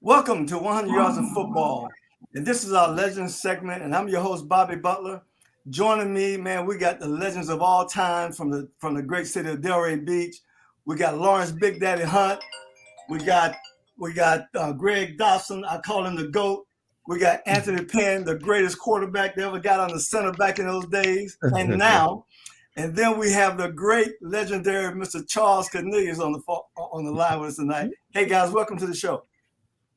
Welcome to 100 Yards of Football. And this is our Legends segment, and I'm your host, Bobby Butler. Joining me, man, we got the legends of all time from the great city of Delray Beach. We got Lawrence Big Daddy Hunt. We got Greg Dobson. I call him the GOAT. We got Anthony Penn, the greatest quarterback that ever got on the center back in those days and now. And then we have the great legendary Mr. Charles Cornelius on the line with us tonight. Hey guys, welcome to the show.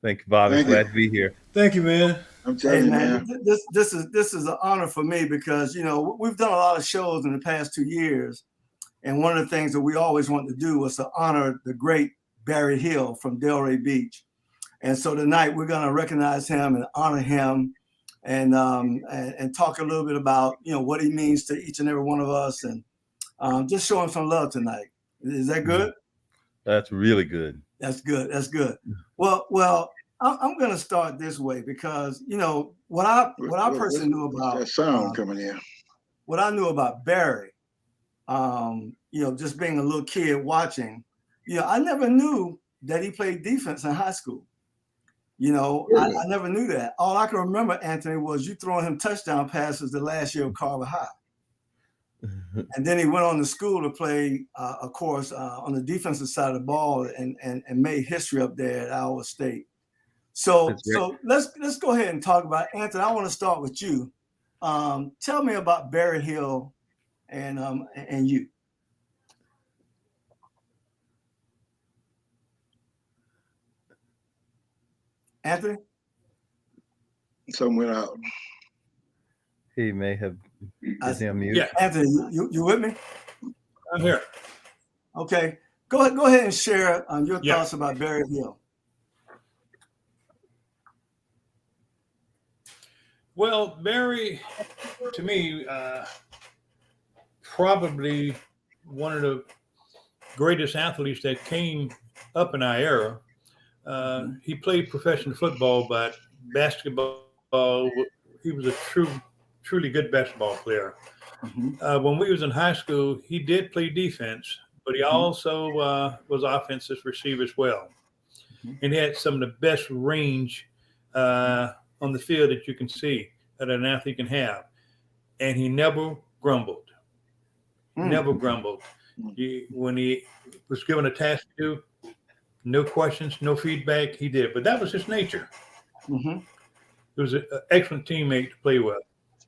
Thank you, Bobby. Glad to be here. Thank you, man. I'm telling you, man. This is an honor for me because we've done a lot of shows in the past 2 years, and one of the things that we always wanted to do was to honor the great Barry Hill from Delray Beach. And so tonight we're going to recognize him and honor him, and talk a little bit about what he means to each and every one of us, and just show him some love tonight. Is that good? That's really good. That's good. That's good. Well, I'm going to start this way because what I personally knew about that sound coming in. What I knew about Barry, just being a little kid watching, I never knew that he played defense in high school. I never knew that. All I can remember, Anthony, was you throwing him touchdown passes the last year of Carver High. And then he went on to school to play, of course, on the defensive side of the ball and made history up there at Iowa State. So let's go ahead and talk about Anthony. I want to start with you. Tell me about Barry Hill and you. Anthony? Something went out. He may have been on mute. Yeah, Anthony, you with me? I'm here. Okay, go ahead and share your thoughts about Barry Hill. Well, Barry, to me, probably one of the greatest athletes that came up in our era. He played professional football, but basketball, he was a truly good basketball player. When we was in high school, he did play defense, but he also was offensive receiver as well. And he had some of the best range on the field that you can see that an athlete can have. And he never grumbled. Never grumbled. When he was given a task to do, no questions, no feedback, he did. But that was his nature. He was an excellent teammate to play with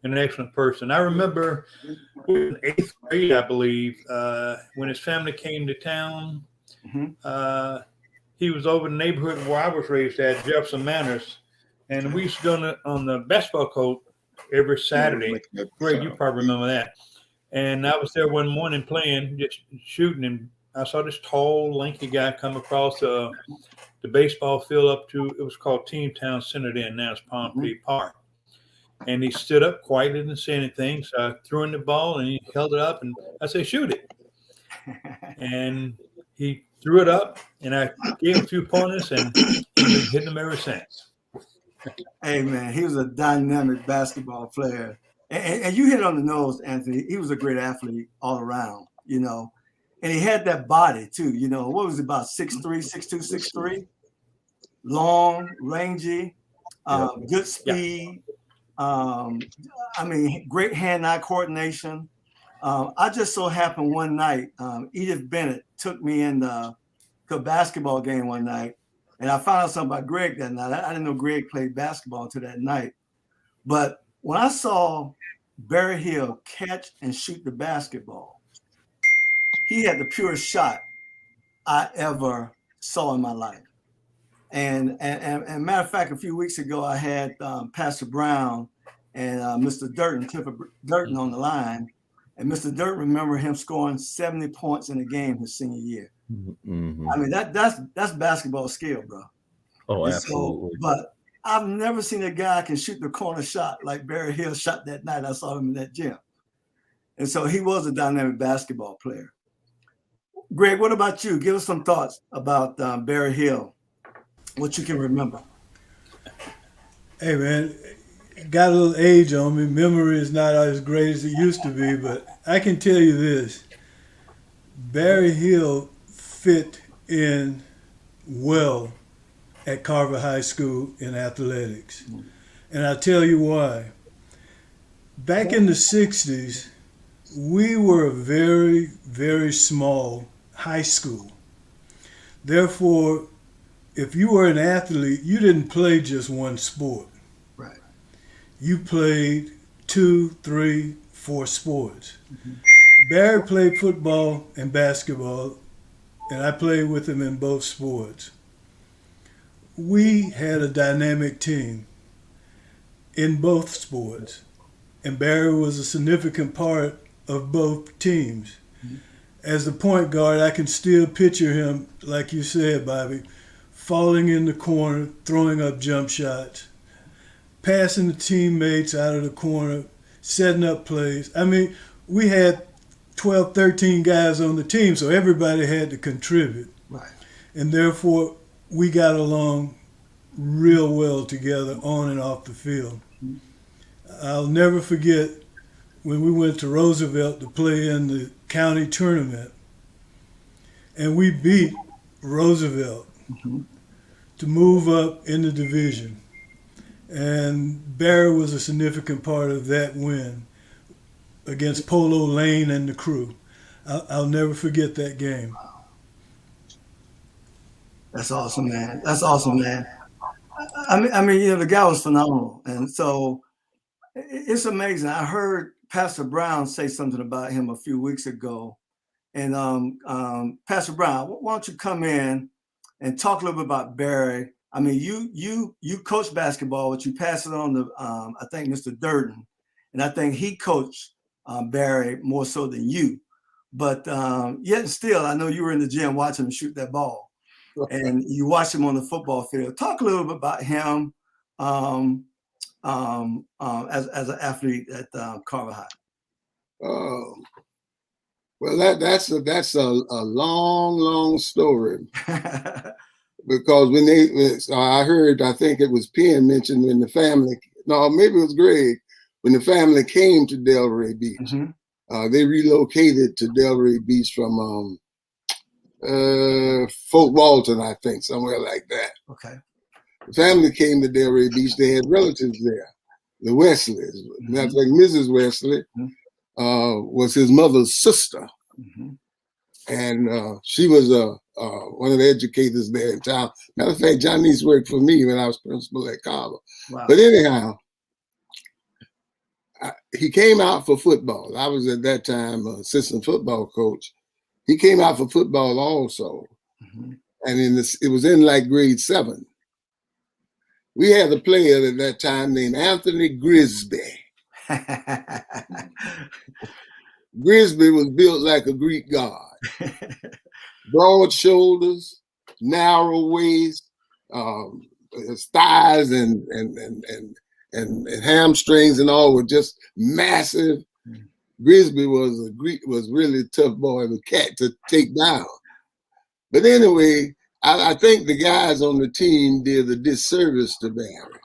and an excellent person. I remember in 8th grade, I believe, when his family came to town, he was over in the neighborhood where I was raised at, Jefferson Manors, and we used to go on the basketball court every Saturday. Greg, you probably remember that. And I was there one morning playing, just shooting, and I saw this tall, lanky guy come across the baseball field up to, it was called Team Town Center then, now it's Palm Tree Park. And he stood up quietly, didn't say anything. So I threw in the ball and he held it up and I said, shoot it. And he threw it up and I gave him a few pointers and he's been hitting them ever since. Hey, man, he was a dynamic basketball player. And you hit it on the nose, Anthony. He was a great athlete all around, And he had that body, too. What was it, about 6'3", 6'2", 6'3"? Long, rangy, good speed. Great hand-eye coordination. I just so happened one night, Edith Bennett took me in to a basketball game one night, and I found out something about Greg that night. I didn't know Greg played basketball until that night. But when I saw Barry Hill catch and shoot the basketball, he had the purest shot I ever saw in my life. And matter of fact, a few weeks ago, I had Pastor Brown and Mr. Durden, Clifford Durden, on the line. And Mr. Durden remember him scoring 70 points in a game his senior year. I mean, that's basketball skill, bro. Oh, absolutely. But I've never seen a guy can shoot the corner shot like Barry Hill shot that night. I saw him in that gym. And so he was a dynamic basketball player. Greg, what about you? Give us some thoughts about Barry Hill, what you can remember. Hey, man, got a little age on me. Memory is not as great as it used to be, but I can tell you this. Barry Hill fit in well at Carver High School in athletics. And I'll tell you why. Back in the 60s, we were a very, very small high school. Therefore, if you were an athlete, you didn't play just one sport. Right. You played 2, 3, 4 sports. Barry played football and basketball, and I played with him in both sports. We had a dynamic team in both sports, and Barry was a significant part of both teams. As the point guard, I can still picture him, like you said, Bobby, falling in the corner, throwing up jump shots, passing the teammates out of the corner, setting up plays. I mean, we had 12, 13 guys on the team, so everybody had to contribute. Right. And therefore, we got along real well together on and off the field. I'll never forget when we went to Roosevelt to play in the county tournament, and we beat Roosevelt to move up in the division. And Barry was a significant part of that win against Polo Lane and the crew. I'll never forget that game. That's awesome, man. That's awesome, man. I mean, you know, the guy was phenomenal, and so it's amazing. I heard Pastor Brown say something about him a few weeks ago, and Pastor Brown, why don't you come in and talk a little bit about Barry? I mean, you coach basketball, but you pass it on to I think Mr. Durden, and I think he coached Barry more so than you. But yet still, I know you were in the gym watching him shoot that ball, and you watched him on the football field. Talk a little bit about him as an athlete at Carver High. Well, that's a long story. Because I heard, I think it was Penn mentioned when the family, no, maybe it was Greg, when the family came to Delray Beach. They relocated to Delray Beach from Fort Walton, I think, somewhere like that. Okay. The family came to Delray Beach. They had relatives there, the Wesleys. Matter of fact, Mrs. Wesley was his mother's sister. And she was one of the educators there in town. Matter of fact, Johnny's worked for me when I was principal at Carver. Wow. But anyhow, he came out for football. I was at that time assistant football coach. He came out for football also. And it was in like grade 7. We had a player at that time named Anthony Grisby. Grisby was built like a Greek god. Broad shoulders, narrow waist, his thighs and hamstrings and all were just massive. Grisby was really a tough boy, a cat to take down. But anyway, I think the guys on the team did a disservice to Barry.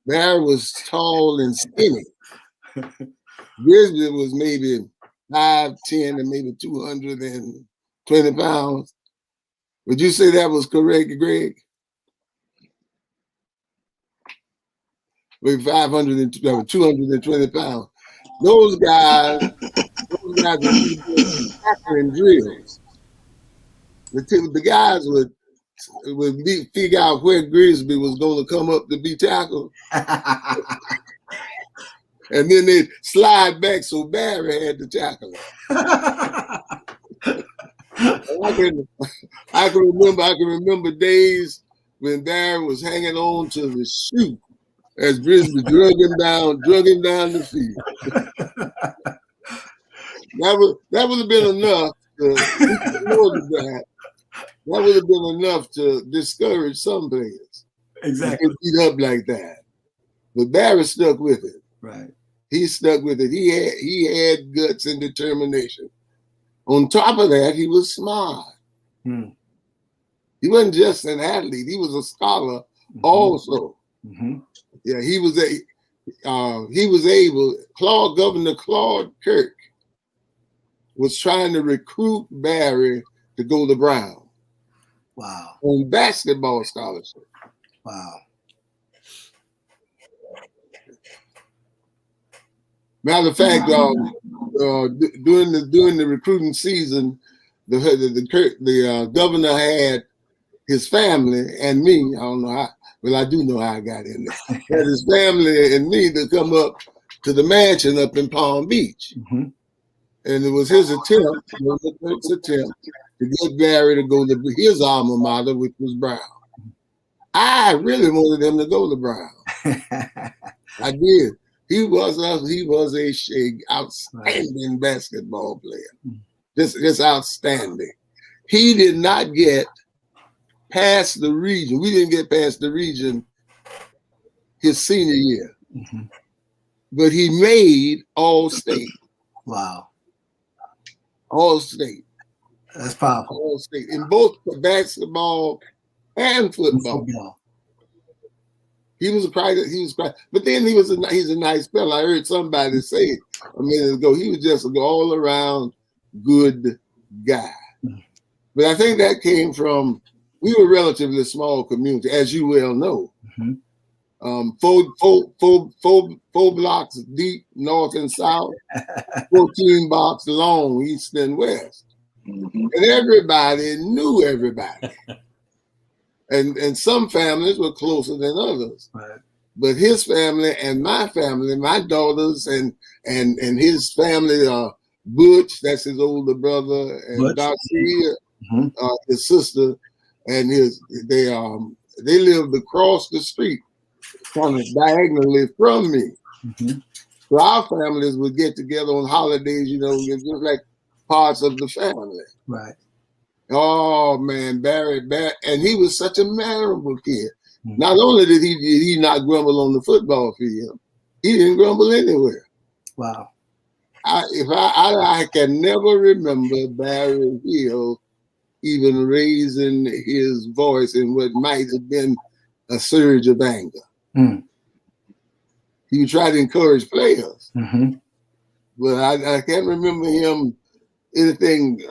Barry was tall and skinny. Grisby was maybe 5'10" and maybe 220 pounds. Would you say that was correct, Greg? Maybe 220 pounds. Those guys were tackling drills. The guys would figure out where Grisby was going to come up to be tackled. And then they'd slide back, so Barry had to tackle him. I can remember days when Barry was hanging on to the shoe as Grisby drug him down the field. That would have been enough that would have been enough to discourage some players. Exactly. Beat up like that. But Barry stuck with it. Right. He stuck with it. He had guts and determination. On top of that, he was smart. He wasn't just an athlete. He was a scholar also. Yeah, he was able. Governor Claude Kirk was trying to recruit Barry to go to Brown. Wow. On basketball scholarship. Wow. Matter of fact, during the recruiting season, the governor had his family and me. I don't know how. Well, I do know how I got in there. Had his family and me to come up to the mansion up in Palm Beach, and it was his attempt to get Barry to go to his alma mater, which was Brown. I really wanted him to go to Brown. I did. He was a outstanding basketball player. Just outstanding. He did not get past the region. We didn't get past the region his senior year. But he made All-State. Wow. All-State. That's powerful. All-State in both basketball and football. He was a private. But then he's a nice fellow. I heard somebody say a minute ago he was just an all around good guy. But I think that came from, we were a relatively small community, as you well know. Four blocks deep, north and south, 14 blocks long, east and west. And everybody knew everybody. And some families were closer than others. Right. But his family and my family, my daughters and his family, Butch, that's his older brother, and Darcy, his sister, and they lived across the street, kind of diagonally from me. So our families would get together on holidays, just like parts of the family. Right. Oh man, Barry, and he was such a mannerable kid. Not only did he not grumble on the football field, he didn't grumble anywhere. Wow. I can never remember Barry Hill even raising his voice in what might have been a surge of anger. He would try to encourage players, but I can't remember him anything.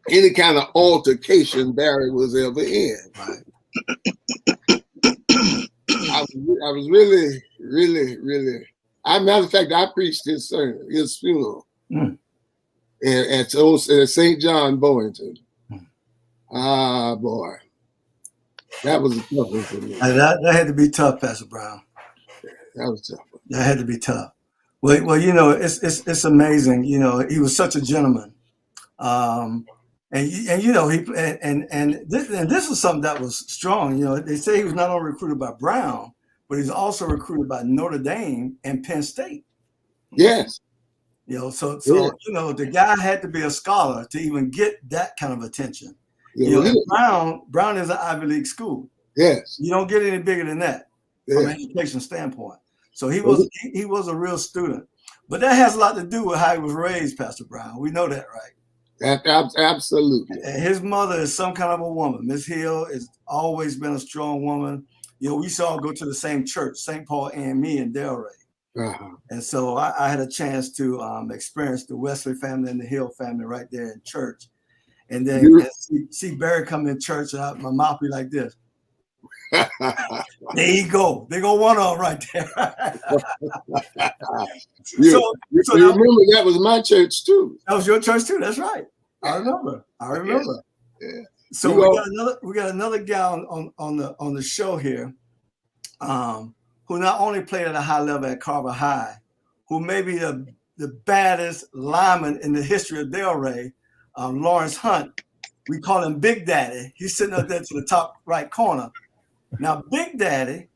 Any kind of altercation Barry was ever in. Right. I was really, really, really. Matter of fact, I preached his funeral at St. John, Bowington. Ah, boy, that was a tough one for me. That had to be tough, Pastor Brown. That was tough. That had to be tough. Well, it's amazing. He was such a gentleman. And this is something that was strong. They say he was not only recruited by Brown, but he's also recruited by Notre Dame and Penn State. Yes. The guy had to be a scholar to even get that kind of attention. Brown is an Ivy League school. Yes. You don't get any bigger than that from an education standpoint. So he was a real student. But that has a lot to do with how he was raised, Pastor Brown. We know that, right? Absolutely. And his mother is some kind of a woman. Miss Hill has always been a strong woman. We used to all go to the same church, St. Paul and me in Delray. And so I had a chance to experience the Wesley family and the Hill family right there in church. And then see Barry come in church and my mouth be like this. There you go. They go one on right there. You remember that was my church too. That was your church too. That's right. I remember. Yeah. So we got another guy on the show here, who not only played at a high level at Carver High, who may be the baddest lineman in the history of Delray, Lawrence Hunt. We call him Big Daddy. He's sitting up there to the top right corner. Now, Big Daddy,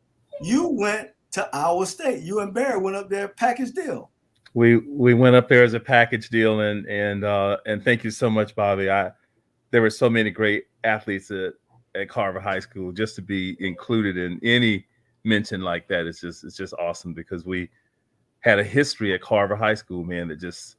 you went to Iowa State. You and Barry went up there, package deal. We went up there as a package deal, and thank you so much, Bobby. There were so many great athletes at Carver High School. Just to be included in any mention like that, it's just awesome, because we had a history at Carver High School, man. That just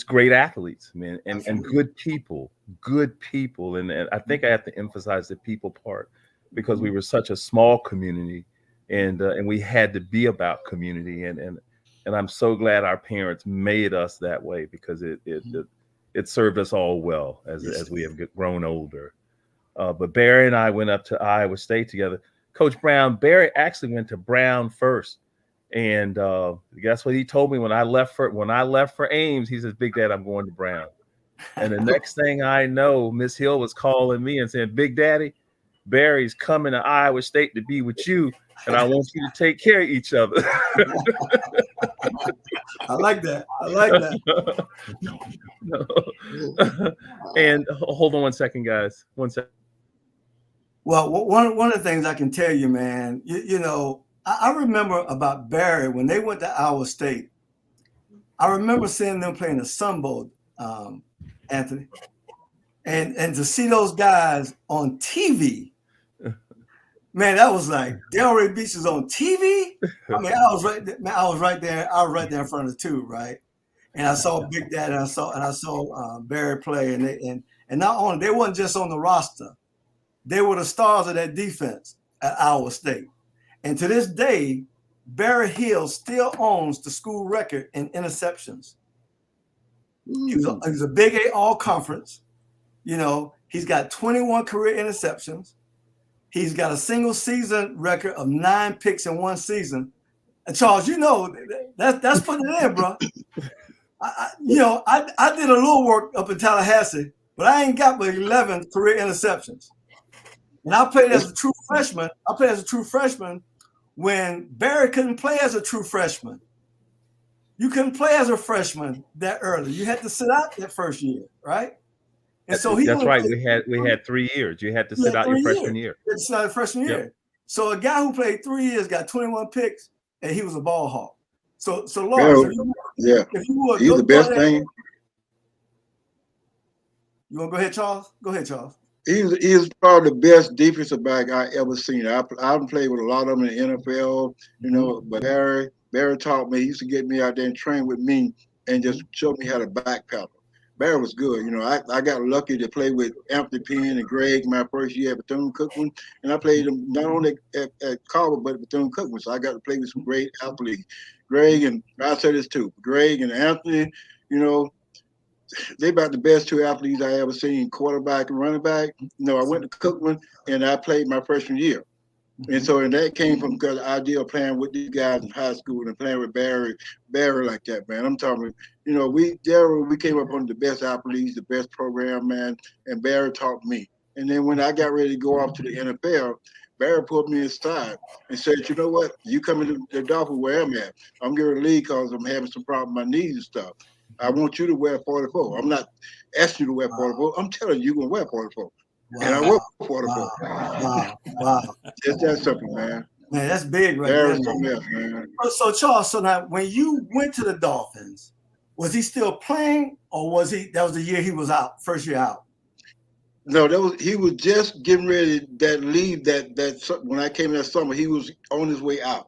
great athletes, man, and good people, and I think I have to emphasize the people part, because we were such a small community, and we had to be about community, and I'm so glad our parents made us that way, because it served us all well as we have grown older. But Barry and I went up to Iowa State together. Coach Brown, Barry actually went to Brown first. And guess what he told me when I left for Ames? He says, "Big Dad, I'm going to Brown." And the next thing I know, Miss Hill was calling me and saying, "Big Daddy, Barry's coming to Iowa State to be with you, and I want you to take care of each other." I like that. I like that. And hold on one second, guys. 1 second. Well, one of the things I can tell you, man, you know, I remember about Barry when they went to Iowa State. I remember seeing them playing the Sun Bowl, Anthony, and to see those guys on TV, man, that was like Delray Beach is on TV. I mean, I was right there. I was right there in front of the tube, right? And I saw Big Dad, and I saw Barry play, and not only they wasn't just on the roster, they were the stars of that defense at Iowa State. And to this day, Barry Hill still owns the school record in interceptions. He was a Big A all-conference. You know, he's got 21 career interceptions. He's got a single season record of 9 picks in one season. And Charles, you know, that's putting it in, bro. I did a little work up in Tallahassee, but I ain't got but 11 career interceptions. And I played as a true freshman. When Barry couldn't play as a true freshman. You couldn't play as a freshman that early. You had to sit out that first year, right? And so that's right. We had 3 years. You had to sit out your freshman year. You had to sit out your freshman year. So a guy who played 3 years got 21 picks, and he was a ball hawk. So Lawrence, if you would, he's the best thing. You want to go ahead, Charles? Go ahead, Charles. He's probably the best defensive back I ever seen. I've played with a lot of them in the NFL, you know, but Barry taught me. He used to get me out there and train with me and just show me how to backpedal. Barry was good. You know, I got lucky to play with Anthony Penn and Greg my first year at Bethune-Cookman, and I played them not only at Carver but at Bethune-Cookman. So I got to play with some great athletes. Greg, and I'll say this too, Greg and Anthony, you know, they about the best 2 athletes I ever seen, quarterback and running back. You know, I went to Cookman and I played my freshman year. And so that came from the idea of playing with these guys in high school and playing with Barry like that, man. I'm talking, you know, we came up on the best athletes, the best program, man, and Barry taught me. And then when I got ready to go off to the NFL, Barry pulled me aside and said, "You know what? You coming to the Dolphins where I'm at. I'm getting to leave because I'm having some problem with my knees and stuff. I want you to wear 44. I'm not asking you to wear 44. I'm telling you, you're going to wear 44. Wow. And I wear 44. Wow. It's that simple, man. Man, that's big right there. Man. So, Charles, so now when you went to the Dolphins, was he still playing or that was the year he was out, first year out? No, he was just getting ready to leave that when I came that summer, he was on his way out.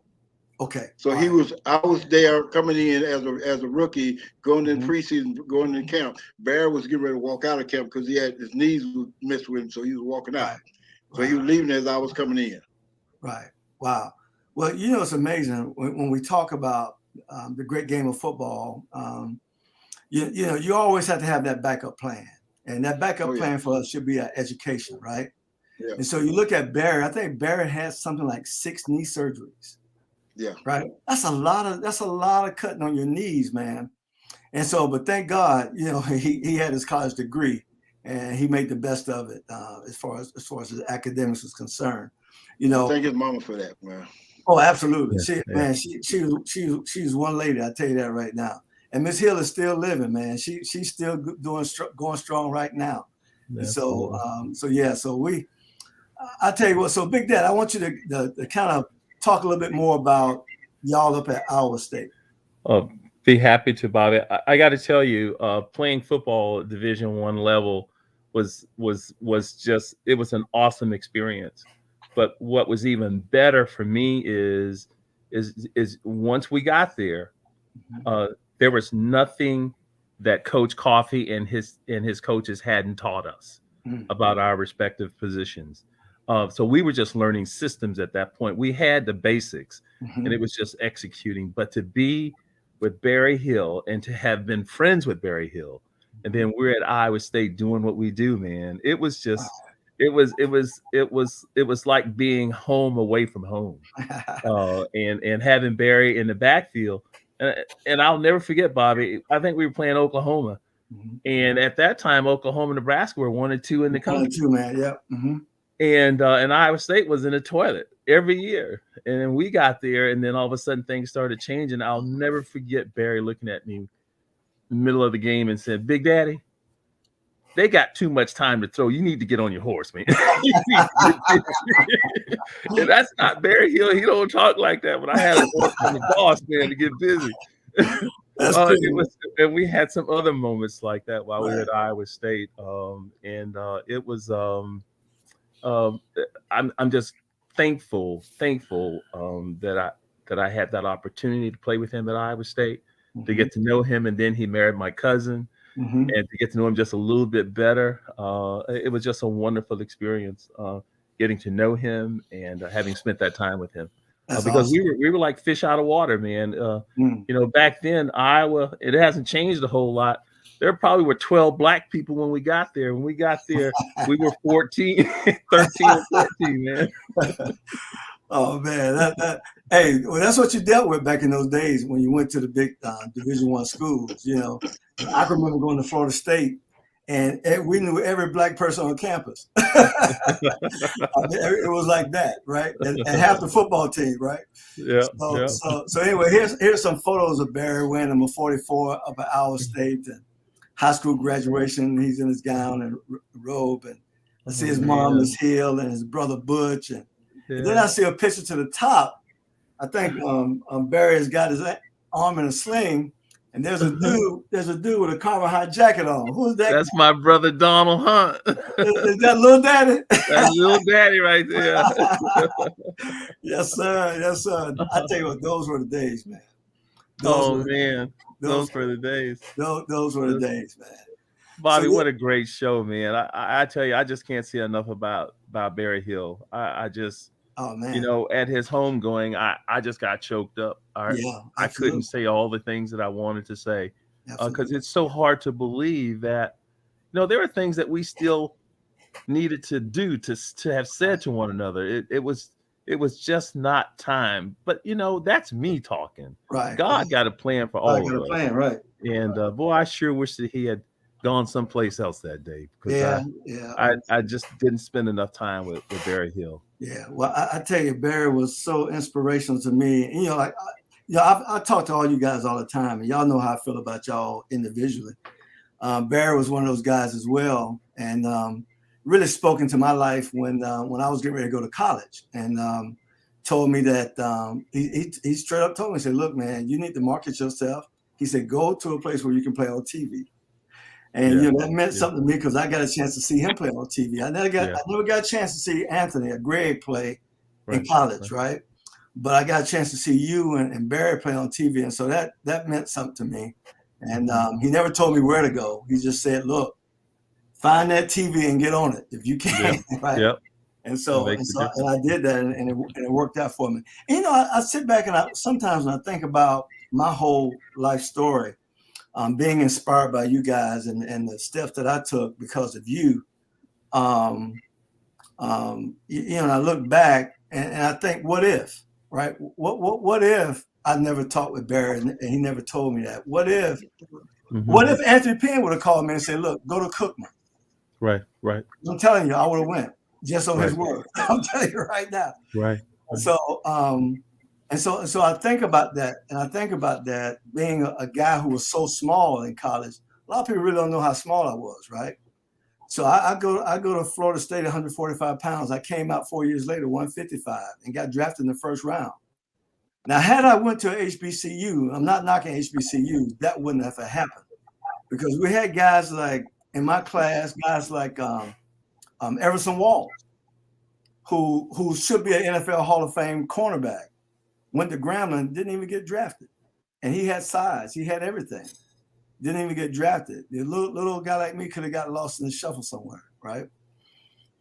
Okay. So I was there coming in as a rookie, going in preseason, going in camp. Barry was getting ready to walk out of camp because his knees were messed with him, so he was walking out. So he was leaving as I was coming in. Right. Wow. Well, you know, it's amazing when we talk about the great game of football. You know, you always have to have that backup plan, and that backup plan for us should be our education, right? Yeah. And so you look at Barry. I think Barry had something like 6 knee surgeries. Yeah. Right. That's a lot of cutting on your knees, man. And so, but thank God, you know, he had his college degree and he made the best of it as far as his academics is concerned. You know, thank his mama for that, man. Oh, absolutely. Man, she's one lady. I tell you that right now. And Miss Hill is still living, man. She's still going strong right now. So I tell you what. So Big Dad, I want you to kind of talk a little bit more about y'all up at Iowa State. Be happy to, Bobby. I got to tell you, playing football at Division I level was just, it was an awesome experience. But what was even better for me is once we got there, there was nothing that Coach Coffey and his coaches hadn't taught us about our respective positions. So we were just learning systems at that point. We had the basics, and it was just executing. But to be with Barry Hill and to have been friends with Barry Hill, and then we're at Iowa State doing what we do, man, it was just it was like being home away from home. And having Barry in the backfield. And I'll never forget, Bobby. I think we were playing Oklahoma. And at that time, Oklahoma and Nebraska were 1-2 in the country. 1-2, man. Yep. And Iowa State was in the toilet every year. And then we got there, and then all of a sudden things started changing. I'll never forget Barry looking at me in the middle of the game and said, "Big Daddy, they got too much time to throw. You need to get on your horse, man." And that's not Barry Hill. He don't talk like that. But I had a horse from the boss, man, to get busy. And we had some other moments like that while we were at Iowa State. It was I'm just thankful that I had that opportunity to play with him at Iowa State, to get to know him, and then he married my cousin. And to get to know him just a little bit better. It was just a wonderful experience getting to know him and having spent that time with him. Because awesome. we were like fish out of water, man. You know, back then, Iowa, it hasn't changed a whole lot. There probably were 12 black people when we got there. When we got there, we were 13 or 14, man. Oh man, hey, well, that's what you dealt with back in those days when you went to the big Division I schools. You know, I can remember going to Florida State, and we knew every black person on campus. It was like that, right? And half the football team, right? Yeah. So anyway, here's some photos of Barry wearing number 44 up at Iowa State and high school graduation. He's in his gown and robe, and I see his mom is Hill and his brother Butch, and then I see a picture to the top. I think Barry has got his arm in a sling, and there's a dude with a Carver High jacket on. Who's that? That's my brother Donald Hunt. Is that Little Daddy? That's Little Daddy right there. Yes, sir. Yes, sir. I tell you what, those were the days, man. Those were the days. Those were the days, man. Bobby, what a great show, man. I tell you, I just can't say enough about Barry Hill. I just, oh man, you know, at his home going, I just got choked up. I couldn't say all the things that I wanted to say because it's so hard to believe that, you know, there are things that we still needed to do to have said to one another. It was just not time. But you know, that's me talking. Right. God got a plan for all of us. Plan, right. And boy, I sure wish that he had gone someplace else that day, because I just didn't spend enough time with Barry Hill. Yeah, well, I tell you, Barry was so inspirational to me. And, you know, like, I talk to all you guys all the time, and y'all know how I feel about y'all individually. Barry was one of those guys as well, and really spoke into my life when I was getting ready to go to college, and told me that he straight up told me, he said, "Look, man, you need to market yourself." He said, "Go to a place where you can play on TV." And you know, that meant something to me because I got a chance to see him play on TV. I never got a chance to see Anthony or Greg play in college, right? But I got a chance to see you and Barry play on TV, and so that meant something to me. And he never told me where to go. He just said, "Look, find that TV and get on it if you can." Right? Yep. And I did that, and it worked out for me. And, you know, I sit back and sometimes when I think about my whole life story, being inspired by you guys and the steps that I took because of you, you know, and I look back and I think, what if, right? What if I never talked with Barry and he never told me that? What if Anthony Penn would have called me and said, "Look, go to Cookman." Right. I'm telling you, I would have went just on his word. I'm telling you right now. Right. So, and so I think about that, and I think about that being a guy who was so small in college. A lot of people really don't know how small I was, right? So I go to Florida State, 145 pounds. I came out 4 years later, 155, and got drafted in the first round. Now, had I went to HBCU, I'm not knocking HBCUs, that wouldn't have happened, because we had guys like in my class, guys like Everson Walls, who should be an NFL Hall of Fame cornerback. Went to Grambling, didn't even get drafted. And he had size, he had everything. Didn't even get drafted. The little guy like me could have got lost in the shuffle somewhere, right?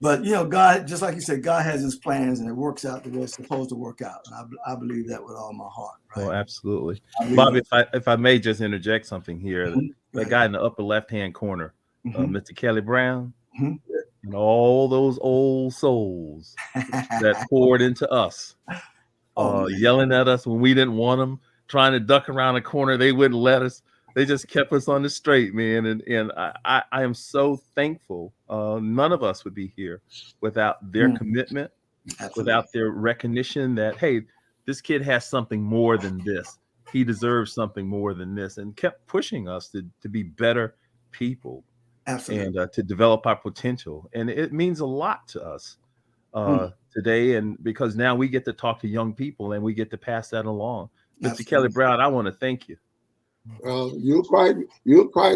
But, you know, God, just like you said, God has his plans and it works out the way it's supposed to work out. And I believe that with all my heart. Right? Oh, absolutely. Bobby, if I may just interject something here, that guy in the upper left-hand corner, Mr. Kelly Brown, and all those old souls that poured into us, yelling at us when we didn't want them, trying to duck around the corner. They wouldn't let us. They just kept us on the straight, man. And I am so thankful. None of us would be here without their commitment, without their recognition that, hey, this kid has something more than this. He deserves something more than this, and kept pushing us to be better people. Absolutely. And to develop our potential. And it means a lot to us today. And because now we get to talk to young people and we get to pass that along. Mr. Kelly Brown, I want to thank you. You're quite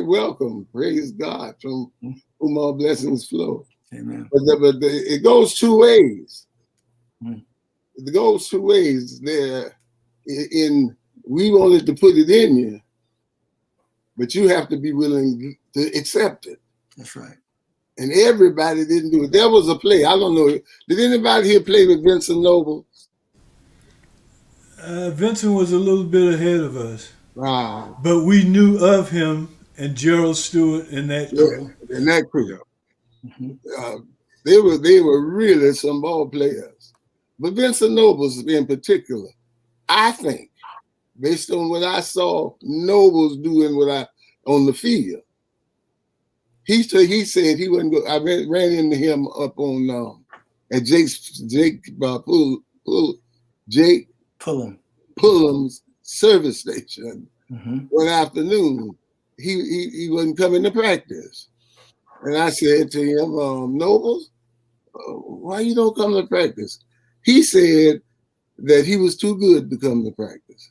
welcome. Praise God, from whom all blessings flow. Amen. But it goes two ways. It goes two ways. There, we wanted to put it in you, but you have to be willing to accept it. That's right. And everybody didn't do it. There was a play. I don't know. Did anybody here play with Vincent Noble? Vincent was a little bit ahead of us. Wow. But we knew of him and Gerald Stewart and that crew. Yeah, and that crew. They were really some ball players. But Vincent Noble in particular, I think, based on what I saw Noble's doing on the field, he said he wouldn't go. I ran into him up on at Jake Pullum's service station one afternoon. He wasn't coming to practice, and I said to him, Noble, why you don't come to practice? He said that he was too good to come to practice.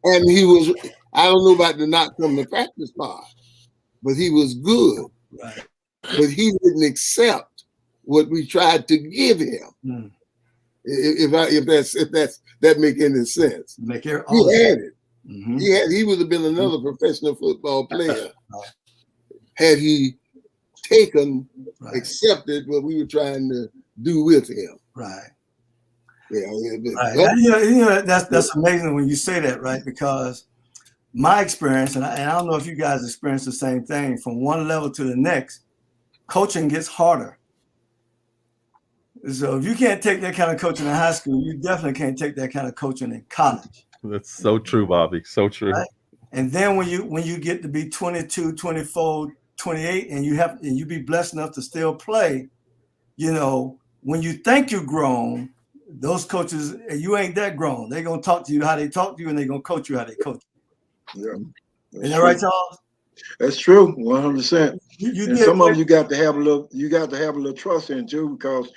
And he was, I don't know about the not come to practice part, but he was good. Right. But he didn't accept what we tried to give him. If that make any sense. He had it. He would have been another professional football player had he accepted what we were trying to do with him. Right. Yeah. Right. That's amazing when you say that, right? Because my experience, and I don't know if you guys experience the same thing, from one level to the next, coaching gets harder. So if you can't take that kind of coaching in high school, you definitely can't take that kind of coaching in college. That's so true, Bobby. So true. Right? And then when you get to be 22, 24, 28, and you be blessed enough to still play, when you think you're grown, those coaches, you ain't that grown. They're gonna talk to you how they talk to you, and they're gonna coach you how they coach you. Yeah. Is that right, Charles? That's true, 100%. And some of them you got to have a little trust in too, because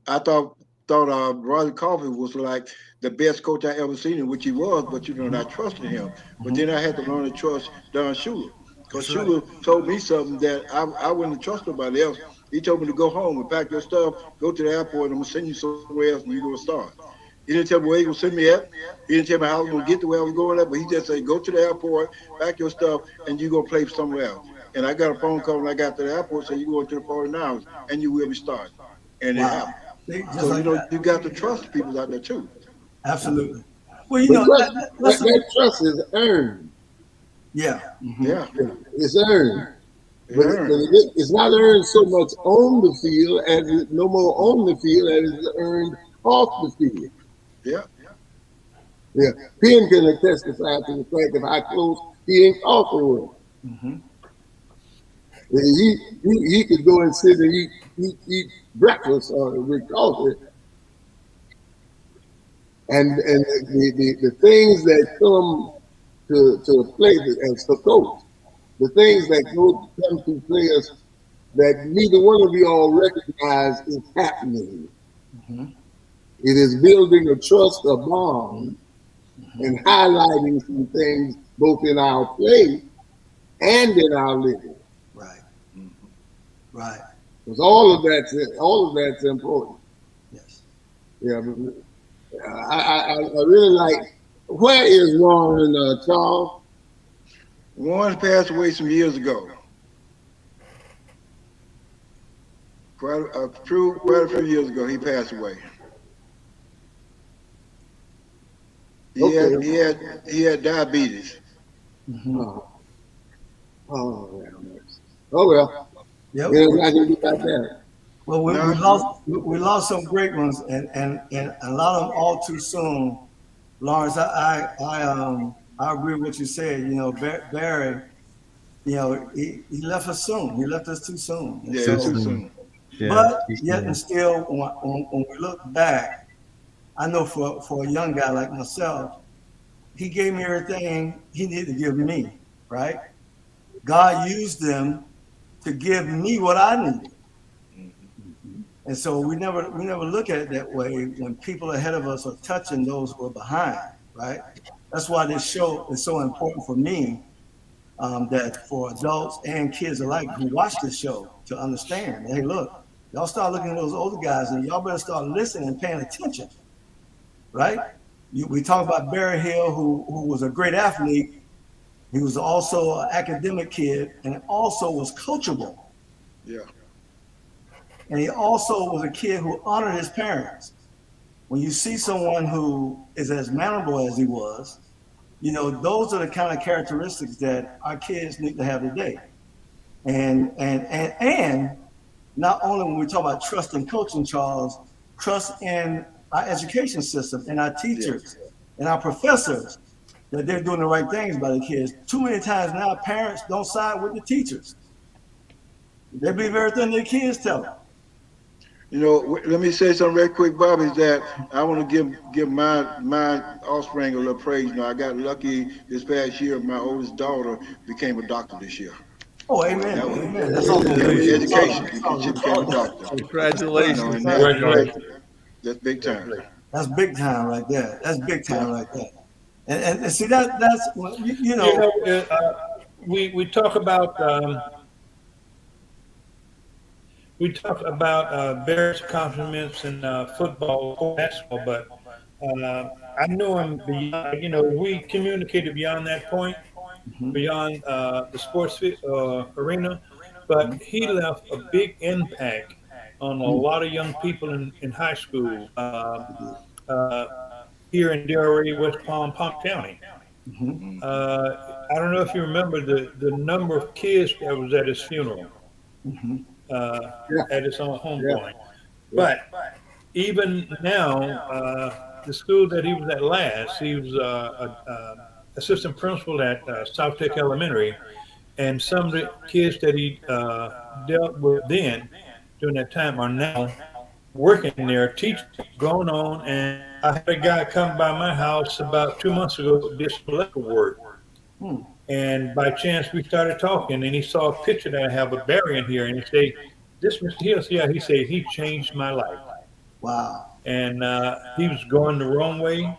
I thought Roger Coffey was like the best coach I ever seen, which he was, but I trusted him. But then I had to learn to trust Don Shula, because Shula told me something that I wouldn't trust nobody else. He told me to go home and pack your stuff, go to the airport, and I'm gonna send you somewhere else, and you're gonna start. He didn't tell me where he was send me at. He didn't tell me how I was gonna get to where I was going at, but he just said, go to the airport, pack your stuff, and you're gonna play somewhere else. And I got a phone call when I got to the airport, saying, you're going to the 49ers, and you will be starting. And it happened. So, you got to trust people out there too. Absolutely. Well, that trust is earned. Yeah. Yeah. It's earned. But it's not earned so much on the field as it's no more on the field as it's earned off the field. Yeah. Yeah. Penn can testify to the fact of how close he ain't off the road. He could go and sit and eat breakfast with coffee, and the things that come to play as a coach, the things that come to players that neither one of you all recognize is happening. It is building a trust, a bond, and highlighting some things both in our play and in our living. Right. Because all of that's important. Yes. Yeah. I really like. Where is Warren Charles? Warren passed away some years ago. Quite a few years ago, he passed away. He had diabetes. Mhm. Oh, well. Yep. There's nothing about that. Well, we No, lost some great ones, and a lot of them all too soon. Lawrence, I agree with what you said. You know, Barry, you know, he left us soon. He left us too soon. And yeah, Too so, too soon. soon. Yeah. but too yet soon. and still, when we look back, I know for a young guy like myself, he gave me everything he needed to give me. Right? God used them to give me what I needed. And so we never look at it that way when people ahead of us are touching those who are behind, right? That's why this show is so important for me, that for adults and kids alike who watch this show to understand, hey, look, y'all start looking at those older guys and y'all better start listening and paying attention, right? We talk about Barry Hill, who was a great athlete. He was also an academic kid and also was coachable. Yeah. And he also was a kid who honored his parents. When you see someone who is as mannerable as he was, you know, those are the kind of characteristics that our kids need to have today. And not only when we talk about trust in coaching, Charles, trust in our education system and our teachers and our professors that they're doing the right things by the kids. Too many times now, parents don't side with the teachers. They believe everything their kids tell them. You know, let me say something real quick, Bobby. Is that I want to give my offspring a little praise. You know, I got lucky this past year. My oldest daughter became a doctor this year. Oh, amen. That was Amen. That's all good. education. She became a doctor. Congratulations. You know, and Congratulations. that's big time. That's big time right there. That's big time right there. And see that's you know. You know, we talk about Barrett's accomplishments in football, or basketball, but I knew him beyond. You know, we communicated beyond that point, beyond the sports arena, but he left a big impact on a lot of young people in high school here in Delray, West Palm County. Mhm. I don't know if you remember the number of kids that was at his funeral. Mhm. At his own home point. But even now, the school that he was at last, he was assistant principal at South Tech Elementary, and some of the kids that he dealt with then during that time are now working there, teaching, going on. And I had a guy come by my house about 2 months ago, did some electrical work. Hmm. And by chance, we started talking, and he saw a picture that I have of Barry in here, and he said, "This Mr. Hills, yeah." He said, "He changed my life." Wow. And he was going the wrong way.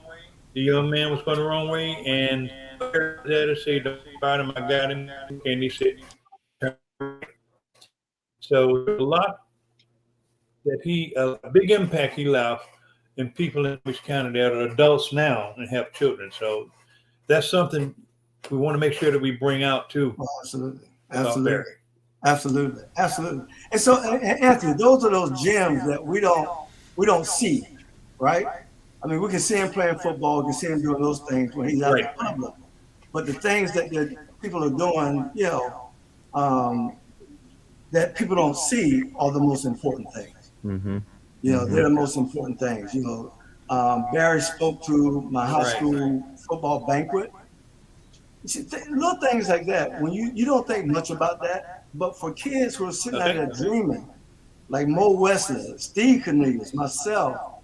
The young man was going the wrong way, and there to say, "About him, I got him," and he said, "So a lot that a big impact he left in people in Orange County that are adults now and have children." So that's something we want to make sure that we bring out too. Oh, absolutely. About Absolutely. Barry. Absolutely. Absolutely. And so, Anthony, those are those gems that we don't see, right? I mean, we can see him playing football, we can see him doing those things when he's out in public. But the things that people are doing, you know, that people don't see are the most important things. Mm-hmm. You know, they're the most important things. You know, Barry spoke to my high school football banquet. You see, little things like that. When you don't think much about that, but for kids who are sitting out there dreaming, like Mo Wesley, Steve Cornelius, myself,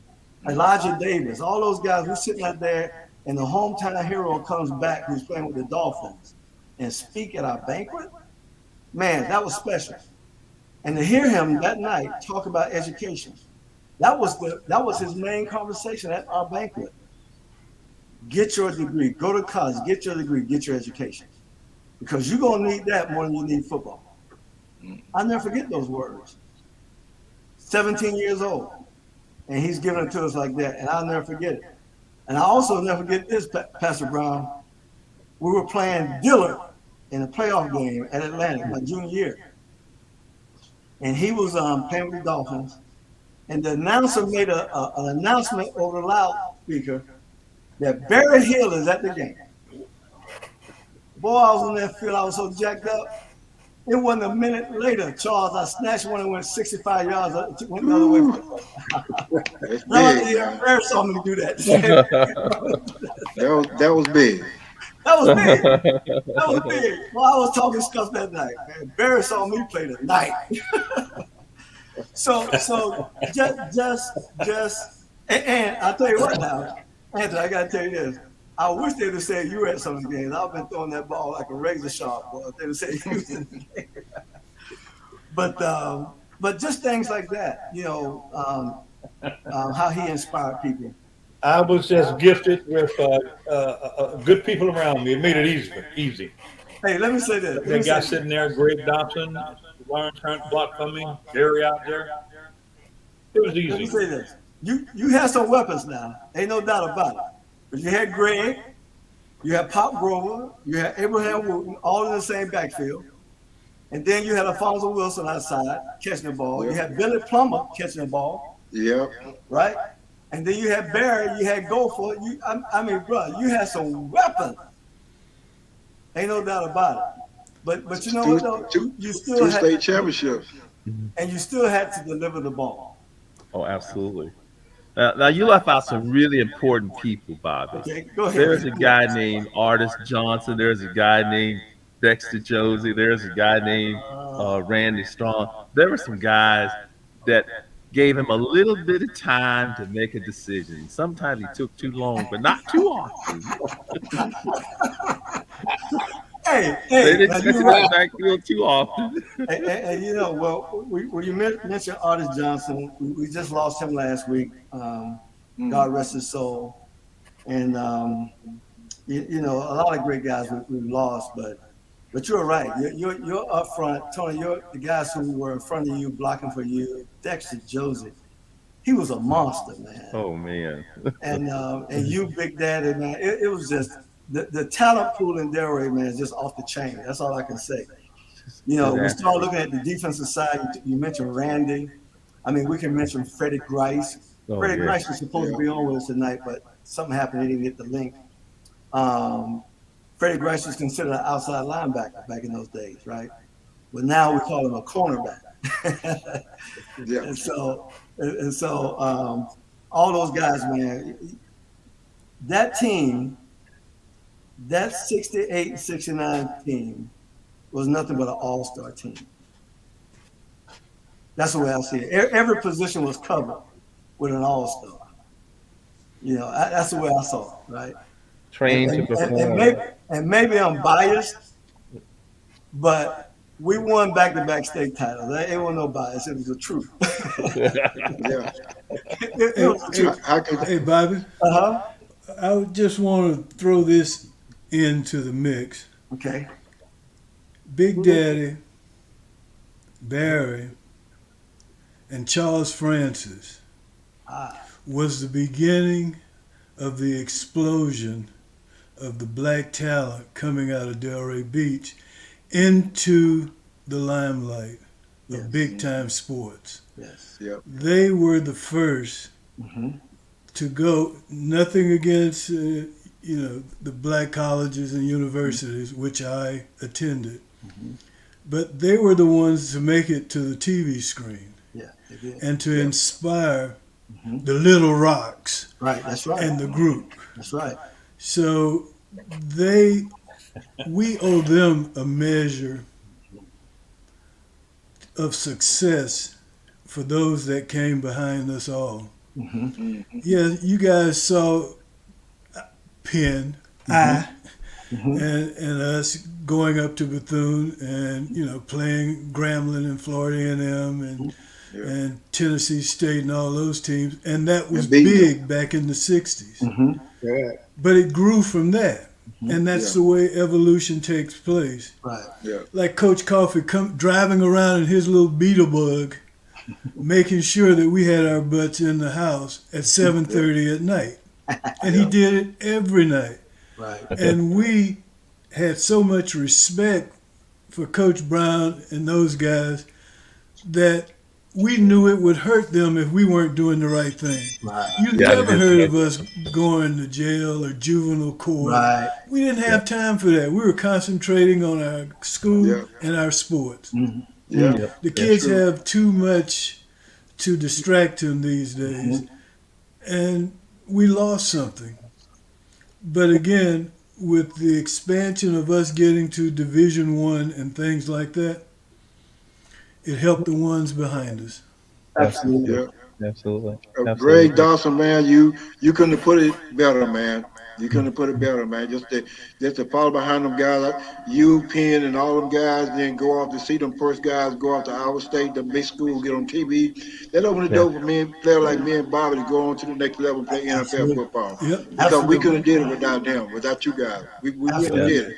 Elijah Davis, all those guys who are sitting out there, and the hometown hero comes back who's playing with the Dolphins and speak at our banquet, man, that was special. And to hear him that night talk about education, that was his main conversation at our banquet. Get your degree, go to college, get your degree, get your education. Because you're going to need that more than you need football. I'll never forget those words. 17 years old, and he's giving it to us like that, and I'll never forget it. And I also never forget this, Pastor Brown. We were playing Dillard in a playoff game at Atlantic my junior year. And he was playing with the Dolphins, and the announcer made an announcement over the loudspeaker that Barry Hill is at the game. Boy, I was in that field. I was so jacked up. It wasn't a minute later, Charles, I snatched one and went 65 yards. Went the other way. That's Now, big, yeah, man. Barry saw me do that. That was big. That was big. That was big. Well, I was talking stuff that night, man. Barry saw me play tonight. so just, and I'll tell you what now, Anthony, I gotta tell you this. I wish they'd have said you were at some of the games. I've been throwing that ball like a razor sharp, boy. They'd have said you was in the game. But just things like that, you know, how he inspired people. I was just gifted with good people around me. It made it easy. Hey, let me say this. That guy sitting there, Greg Dobson, Warren trying to block for me, Gary out there. It was Let me easy. say this. You had some weapons now. Ain't no doubt about it. But you had Greg, you had Pop Grover, you had Abraham Wooten, all in the same backfield. And then you had Alfonso Wilson outside catching the ball. You had Billy Plummer catching the ball, Yep. right? And then you had Barry, you had Gopher. I mean, bro, you had some weapons. Ain't no doubt about it. But you know what though? You still Two had state championships. and you still had to deliver the ball. Oh, absolutely. Now you left out some really important people, Bobby. Okay, go ahead. There's a guy named Artis Johnson. There's a guy named Dexter Josie. There's a guy named Randy Straghn. There were some guys that gave him a little bit of time to make a decision. Sometimes he took too long, but not too often. Hey, They didn't now touch you're it right. in the backfield too often. And you know, well, when you mentioned Artis Johnson, we just lost him last week. God rest his soul. And you know, a lot of great guys we've lost, but you're right. You're up front, Tony. You're the guys who were in front of you, blocking for you. Dexter Josie, he was a monster, man. Oh man. And you, Big Daddy, man. It was just the talent pool in Delray, man, is just off the chain. That's all I can say. You know, we start looking at the defensive side. You mentioned Randy. I mean, we can mention Freddie Grice. Oh, Freddie yeah. Grice was supposed to be on with us tonight, but something happened. He didn't get the link. Freddie Grice was considered an outside linebacker back in those days, right? But now we call him a cornerback. Yeah. And so all those guys, man, that team, that 68 69 team was nothing but an all-star team. That's the way I see it. Every position was covered with an all-star. You know, that's the way I saw it, right? Trained to perform. And maybe I'm biased, but we won back-to-back state titles. It wasn't no bias. It was the truth. Yeah. It was the truth. Hey, Bobby, Uh-huh. I would just want to throw this into the mix. Okay. Big Daddy, Barry, and Charles Francis was the beginning of the explosion of the black talent coming out of Delray Beach into the limelight of big-time sports. Yes. Yep. They were the first to go, nothing against the black colleges and universities, which I attended, but they were the ones to make it to the TV screen. Yeah, they did. And to inspire the Little Rocks Right, that's right. and the group. That's right. So we owe them a measure of success for those that came behind us all. Yeah, you guys saw Penn, and us going up to Bethune and playing Grambling and Florida A&M and Tennessee State and all those teams, and that was big back in the 60s. Yeah. But it grew from that, and that's the way evolution takes place. Right. Yeah. Like Coach Coffey driving around in his little beetle bug, making sure that we had our butts in the house at 7:30 at night, and he did it every night. Right. And we had so much respect for Coach Brown and those guys that we knew it would hurt them if we weren't doing the right thing. Right. You Yeah, never it is. heard of us going to jail or juvenile court. Right. We didn't have time for that. We were concentrating on our school Yeah. and our sports. Mm-hmm. Yeah. Yep. The That's kids true. have too much to distract them these days, and we lost something. But again, with the expansion of us getting to Division One and things like that, it helped the ones behind us. Absolutely. Yeah. Absolutely. Greg Absolutely. Dawson, man, you couldn't have put it better, man. You couldn't have put it better, man. Just to follow behind them guys, like you, Penn, and all them guys, then go off to see them first guys go off to our state, the big school, get on TV. That opened the Yeah. door for me, player like me and Bobby to go on to the next level, play NFL Absolutely. football. Yep. Because we Absolutely. couldn't have did it without them, without you guys. We wouldn't have Absolutely. did it.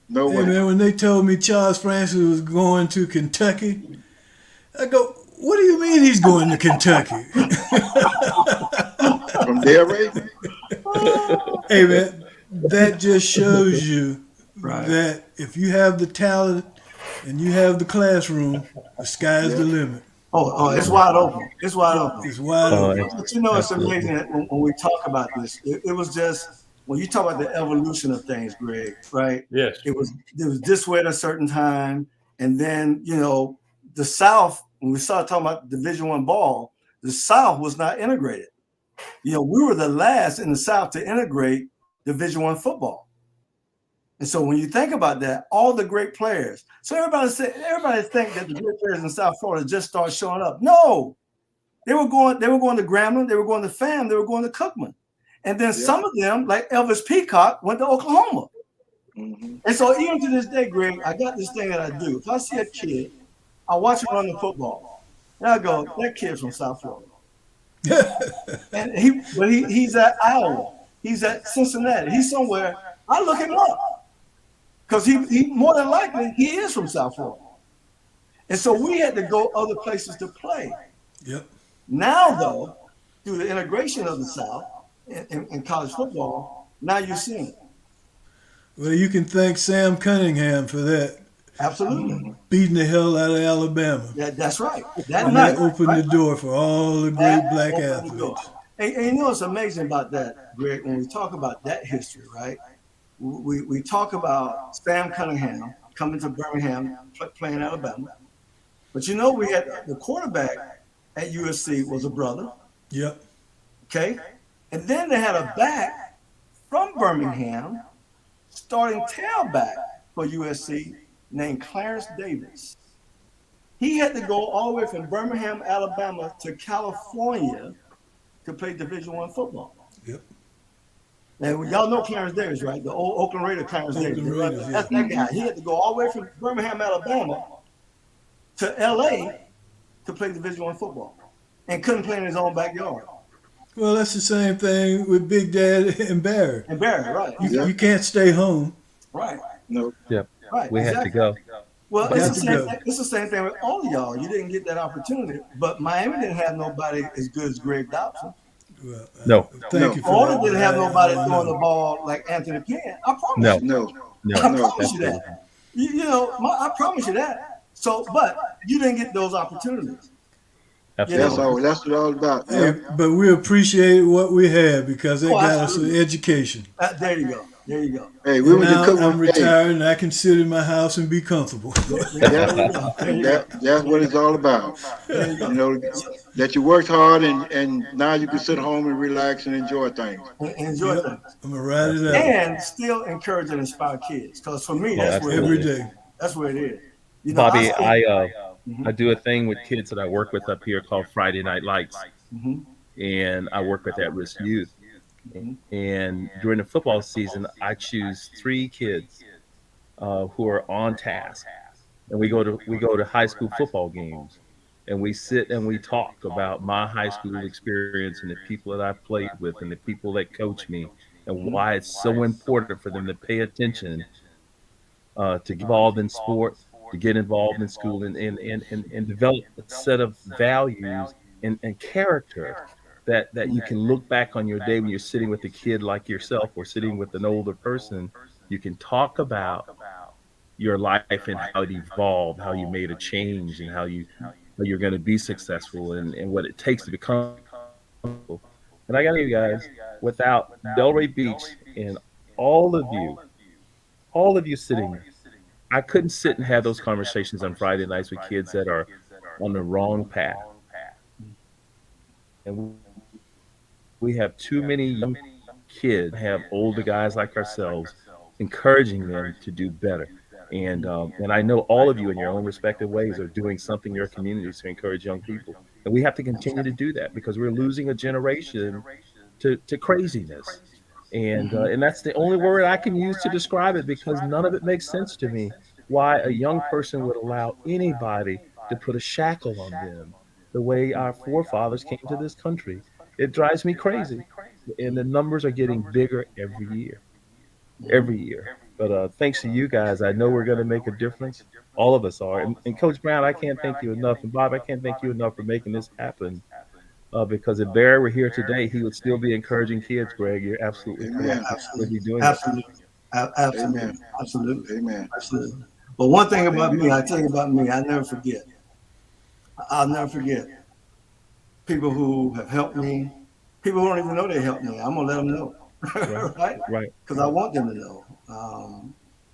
No Hey way. man, when they told me Charles Francis was going to Kentucky, I go, "What do you mean he's going to Kentucky?" From there, Ray? Hey man, that just shows you Right. that if you have the talent and you have the classroom, the sky's the limit. Oh, it's wide open. It's wide open. It's wide Oh, open. it's- But you know, it's Absolutely. amazing that when we talk about this. It was just when you talk about the evolution of things, Greg. Right? Yes. It was this way at a certain time, and then the South. When we started talking about Division One ball, the South was not integrated. We were the last in the South to integrate Division One football. And so when you think about that, all the great players. So everybody think that the great players in South Florida just started showing up. No, they were going to Grambling, they were going to FAM, they were going to Cookman. And then some of them, like Elvis Peacock, went to Oklahoma. Mm-hmm. And so even to this day, Greg, I got this thing that I do. If I see a kid, I watch him run the football. And I go, that kid's from South Florida. And he's at Iowa. He's at Cincinnati. He's somewhere. I look him up. Because he more than likely, he is from South Florida. And so we had to go other places to play. Yep. Now, though, through the integration of the South in college football, now you're seeing it. Well, you can thank Sam Cunningham for that, Absolutely. beating the hell out of Alabama. That's right. That And night that opened the door for all the great black opened the door. athletes. And you know what's amazing about that, Greg, when we talk about that history, right? We talk about Sam Cunningham coming to Birmingham, playing Alabama. But we had the quarterback at USC was a brother, Yep. okay? And then they had a back from Birmingham, starting tailback for USC, named Clarence Davis. He had to go all the way from Birmingham, Alabama to California to play Division I football. Yep. And y'all know Clarence Davis, right? The old Oakland Raider Clarence Oakland Davis. Raiders, yeah. That's that guy. He had to go all the way from Birmingham, Alabama to LA to play Division I football and couldn't play in his own backyard. Well, that's the same thing with Big Dad and Barry. And Barry, right. You can't stay home. Right. No. Yep. Right. We had to go. Well, Got it's to the, same go. thing, it's the same thing with all of y'all. You didn't get that opportunity. But Miami didn't have nobody as good as Greg Dobson. Well, No. Thank you for Florida that. didn't have nobody I throwing know. the ball like Anthony Penn. I promise No. you. No. No. I No. promise you that. I promise you that. So, but you didn't get those opportunities. Absolutely. That's all. That's what it's all about. Hey, but we appreciate what we have because it Oh, got us an absolutely. education. There you go. There you go. Hey, we And went to now cook I'm one day. retired and I can sit in my house and be comfortable. There you go. There you go. That's what it's all about. That you worked hard and now you can sit home and relax and enjoy things. And enjoy Yep. things. I'm going to ride it out And still encourage and inspire kids. Because for me, that's where every it is. day. That's where it is. Bobby, I I do a thing with kids that I work with up here called Friday Night Lights, Mhm. and I work with at-risk youth. Mhm. And during the football season, I choose 3 kids who are on task, and we go to high school football games, and we sit and we talk about my high school experience and the people that I played with and the people that coach me, and why it's so important for them to pay attention, to get involved in sport, to get involved in school, and develop a set of values and character that you can look back on your day when you're sitting with a kid like yourself or sitting with an older person. You can talk about your life and how it evolved, how you made a change, and how you you're going to be successful and what it takes to become. And I got to tell you guys, without Delray Beach and all of you, all of you sitting there, I couldn't sit and have those conversations on Friday nights with kids that are on the wrong path. And we have too many young kids have older guys like ourselves encouraging them to do better. And I know all of you in your own respective ways are doing something in your communities to encourage young people. And we have to continue to do that because we're losing a generation to craziness. And that's the only word I can use to describe it because none of it makes sense to me why a young person would allow anybody to put a shackle on them the way our forefathers came to this country. It drives me crazy. And the numbers are getting bigger every year, every year. But thanks to you guys, I know we're going to make a difference. All of us are. And Coach Brown, I can't thank you enough. And Bob, I can't thank you enough for making this happen. Because if Barry were here today, he would still be encouraging kids, Greg. You're absolutely correct. Absolutely doing Absolutely. Absolutely. Amen. Absolutely. Amen. Absolutely. But one thing about me, I tell you about me, I never forget. I'll never forget people who have helped me, people who don't even know they helped me. I'm going to let them know. Right? Right. Because I want them to know.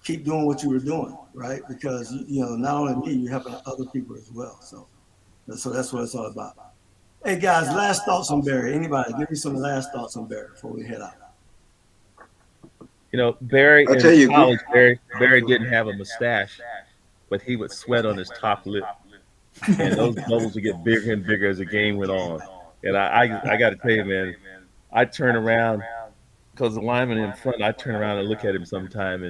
Keep doing what you were doing, right? Because, not only me, you're helping other people as well. So that's what it's all about. Hey, guys, last thoughts on Barry. Anybody, give me some last thoughts on Barry before we head out. Barry I'll tell in you, college, Barry didn't have a mustache, but he would sweat on his top lip. And those bubbles would get bigger and bigger as the game went on. And I got to tell you, man, I turn around because the lineman in front, I turn around and look at him sometime,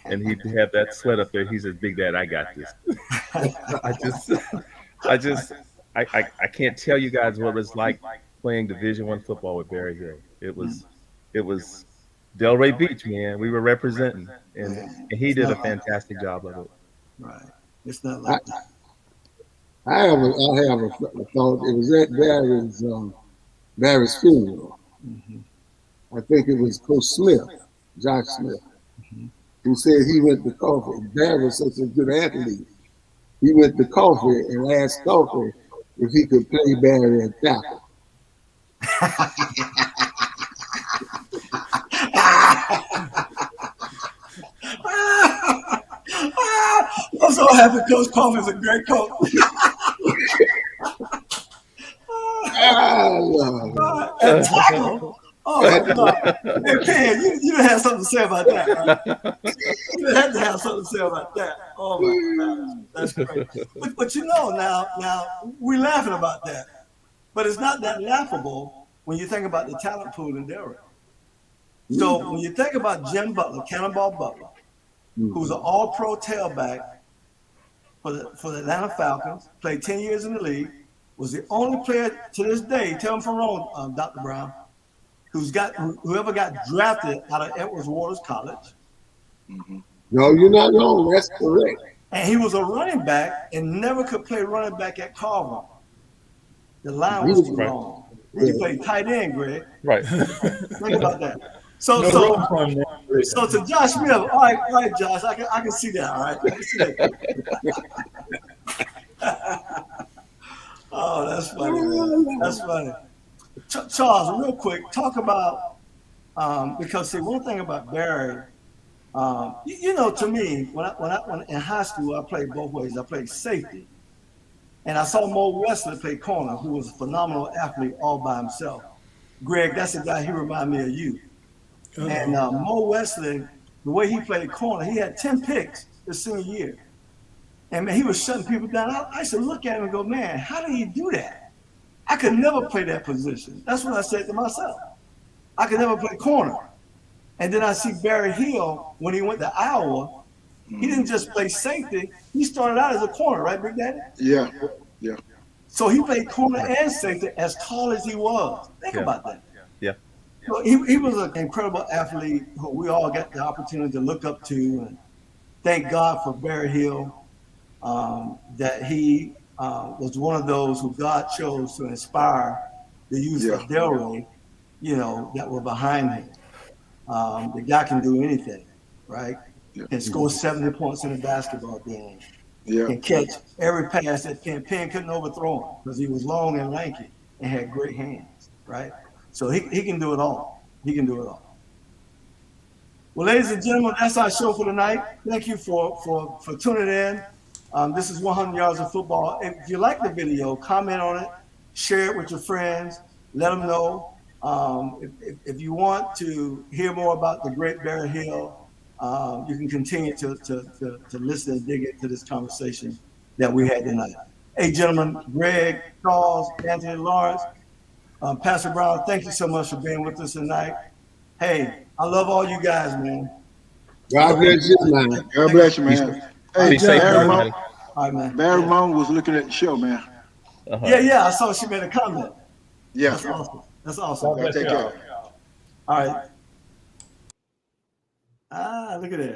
and he'd have that sweat up there. He says, "Big Dad, I got this." I can't tell you guys what it was like playing Division I football with Barry Hill. It was Delray Beach, man. We were representing, and he did a fantastic job of it. Right. It's not like that. I have a thought. It was at Barry's funeral. Mm-hmm. I think it was Coach Smith, Josh Smith, who said he went to Coffee. Barry was such a good athlete. He went to Coffee and asked Coffee if he could play Barry at tackle. I'm so happy Coach Coffey's a great coach. And tackle. Oh my God. Hey, Penn, you had something to say about that, right? You had to have something to say about that. Oh my God. That's great. But now we're laughing about that. But it's not that laughable when you think about the talent pool in Delray. So when you think about Jim Butler, Cannonball Butler, who's an all-pro tailback for the Atlanta Falcons, played 10 years in the league, was the only player to this day, tell him if I'm wrong, Dr. Brown, whoever got drafted out of Edwards Waters College. No, you're not wrong. That's correct. And he was a running back and never could play running back at Carver. The line was too long. He played tight end, Greg. Right. Think about that. So to Josh Smith, all right, Josh, I can see that, all right? I can see that. Oh, that's funny, man. That's funny. Charles, real quick, talk about because see, one thing about Barry, to me, when in high school, I played both ways. I played safety, and I saw Mo Wesley play corner, who was a phenomenal athlete all by himself. Greg, that's the guy. He reminded me of you. And Mo Wesley, the way he played corner, he had 10 picks his senior year. And man, he was shutting people down. I used to look at him and go, man, how did he do that? I could never play that position. That's what I said to myself. I could never play corner. And then I see Barry Hill, when he went to Iowa, he didn't just play safety. He started out as a corner, right, Big Daddy? Yeah. So he played corner and safety as tall as he was. Think about that. Yeah. So he was an incredible athlete who we all got the opportunity to look up to. And thank God for Barry Hill, that he was one of those who God chose to inspire the youth of Delray, that were behind him. The guy can do anything, right? Can score 70 points in a basketball game. Yeah. can catch every pass that Penn couldn't overthrow him because he was long and lanky and had great hands, right? So he can do it all. He can do it all. Well, ladies and gentlemen, that's our show for tonight. Thank you for tuning in. This is 100 Yards of Football. If you like the video, comment on it, share it with your friends, let them know. If you want to hear more about the great Barry Hill, you can continue to listen and dig into this conversation that we had tonight. Hey, gentlemen, Greg, Charles, Anthony, Lawrence, Pastor Brown, thank you so much for being with us tonight. Hey, I love all you guys, man. God bless you, man. God bless you, man. Hey, Be safe, Barry everybody. All right, man. Barry Mom was looking at the show, man. Yeah, I saw she made a comment. Yeah. That's awesome. That's awesome. God take care. All right. Look at that.